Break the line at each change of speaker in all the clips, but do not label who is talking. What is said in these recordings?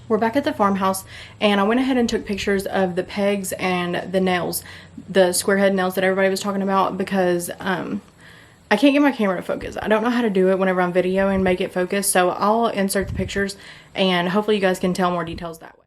We're back at the farmhouse, and I went ahead and took pictures of the pegs and the nails, the square head nails that everybody was talking about, because I can't get my camera to focus. I don't know how to do it whenever I'm videoing and make it focus, so I'll insert the pictures and hopefully you guys can tell more details that way.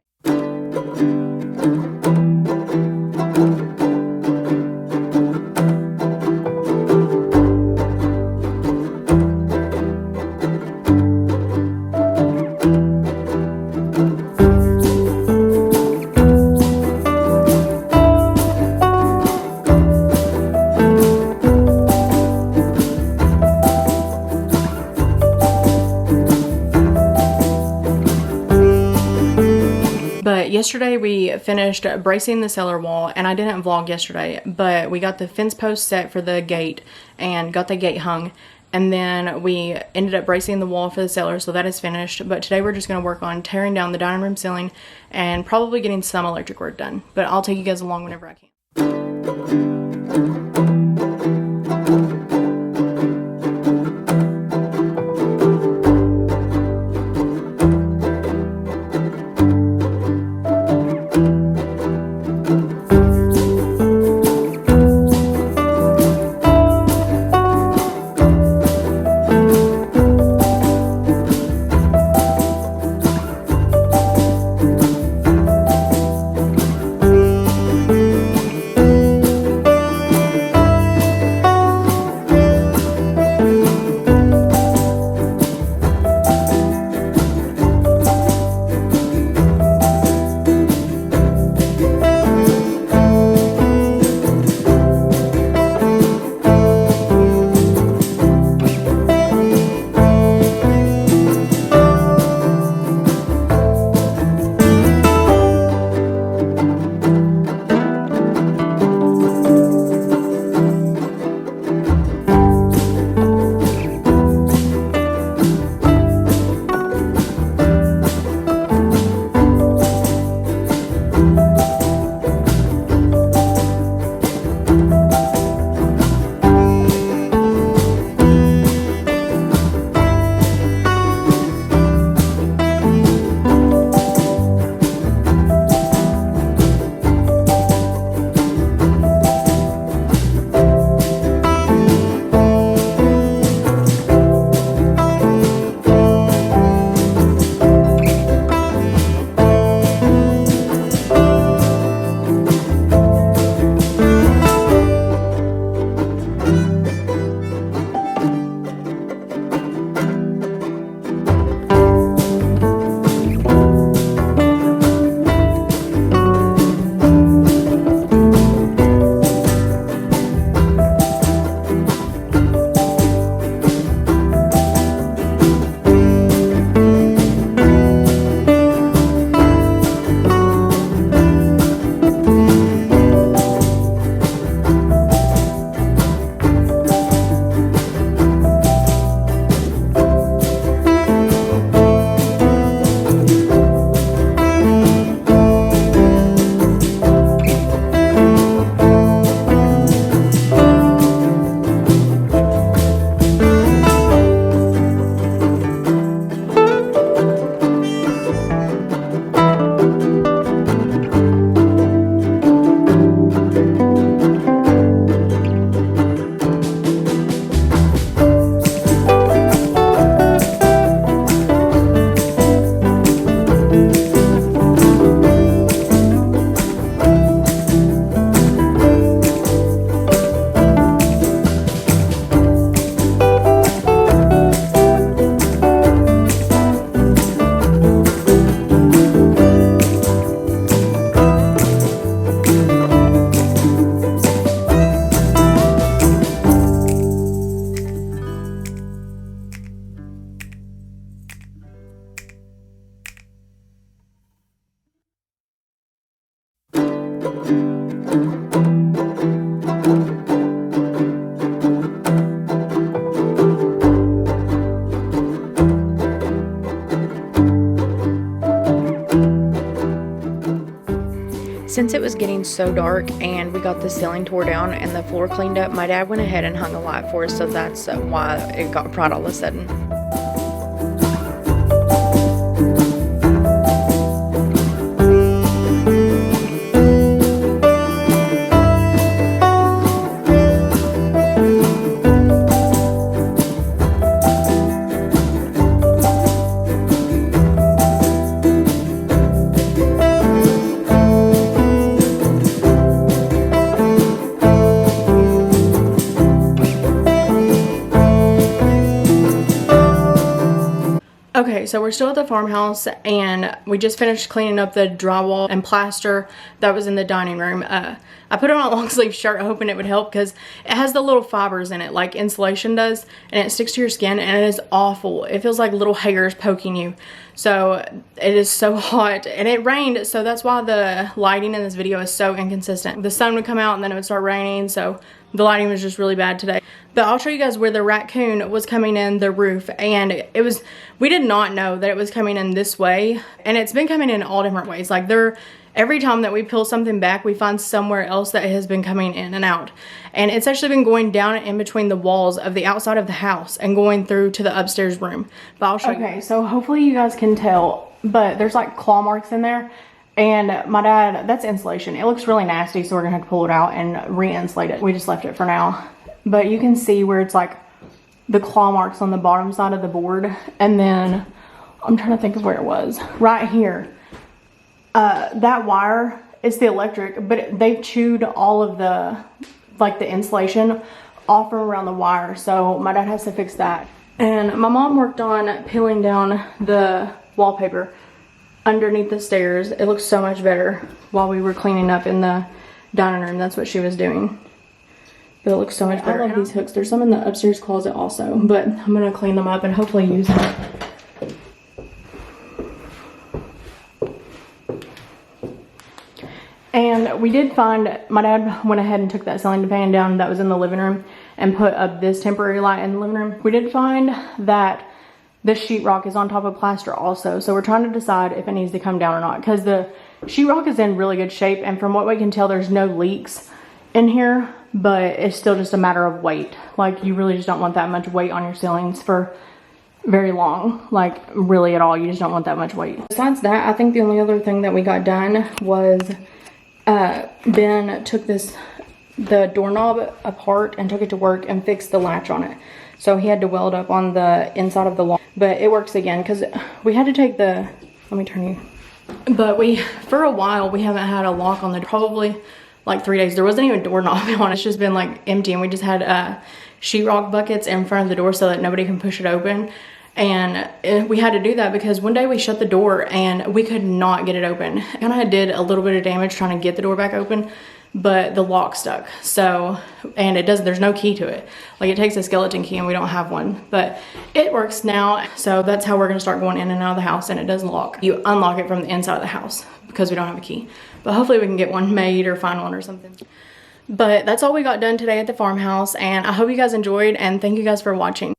But yesterday we finished bracing the cellar wall, and I didn't vlog yesterday, but we got the fence post set for the gate and got the gate hung, and then we ended up bracing the wall for the cellar, so that is finished. But today we're just going to work on tearing down the dining room ceiling and probably getting some electric work done, but I'll take you guys along whenever I can. Since it was getting so dark and we got the ceiling tore down and the floor cleaned up, my dad went ahead and hung a light for us, so that's why it got bright all of a sudden. Okay, so we're still at the farmhouse and we just finished cleaning up the drywall and plaster that was in the dining room. I put on a long sleeve shirt hoping it would help because it has the little fibers in it like insulation does, and it sticks to your skin and it is awful. It feels like little hairs poking you. So it is so hot and it rained, so that's why the lighting in this video is so inconsistent. The sun would come out and then it would start raining, so the lighting was just really bad today. But I'll show you guys where the raccoon was coming in the roof, and we did not know that it was coming in this way, and it's been coming in all different ways. Like every time that we peel something back, we find somewhere else that it has been coming in and out. And it's actually been going down in between the walls of the outside of the house and going through to the upstairs room. But I'll show you. Okay, so hopefully you guys can tell, but there's like claw marks in there. And my dad, that's insulation. It looks really nasty, so we're gonna have to pull it out and re-insulate it. We just left it for now. But you can see where it's like the claw marks on the bottom side of the board. And then, I'm trying to think of where it was. Right here. That wire, it's the electric, but they've chewed all of the insulation off from around the wire. So my dad has to fix that. And my mom worked on peeling down the wallpaper underneath the stairs. It looks so much better while we were cleaning up in the dining room. That's what she was doing. But it looks so much better. I love these hooks. There's some in the upstairs closet also, but I'm gonna clean them up and hopefully use them. And we did find, my dad went ahead and took that ceiling fan down that was in the living room and put up this temporary light in the living room. We did find that the sheetrock is on top of plaster also, so we're trying to decide if it needs to come down or not, because the sheetrock is in really good shape, and from what we can tell, there's no leaks in here, but it's still just a matter of weight. Like, you really just don't want that much weight on your ceilings for very long, like really at all. You just don't want that much weight. Besides that, I think the only other thing that we got done was Ben took the doorknob apart and took it to work and fixed the latch on it. So he had to weld up on the inside of the lock, but it works again because we had to take the, let me turn you. But for a while, we haven't had a lock on the, probably like 3 days. There wasn't even a doorknob on it. It's just been like empty, and we just had sheetrock buckets in front of the door so that nobody can push it open. And we had to do that because one day we shut the door and we could not get it open. And I did a little bit of damage trying to get the door back open, but the lock stuck. So, and there's no key to it. Like, it takes a skeleton key and we don't have one, but it works now. So that's how we're gonna start going in and out of the house, and it doesn't lock. You unlock it from the inside of the house because we don't have a key. But hopefully we can get one made or find one or something. But that's all we got done today at the farmhouse, and I hope you guys enjoyed, and thank you guys for watching.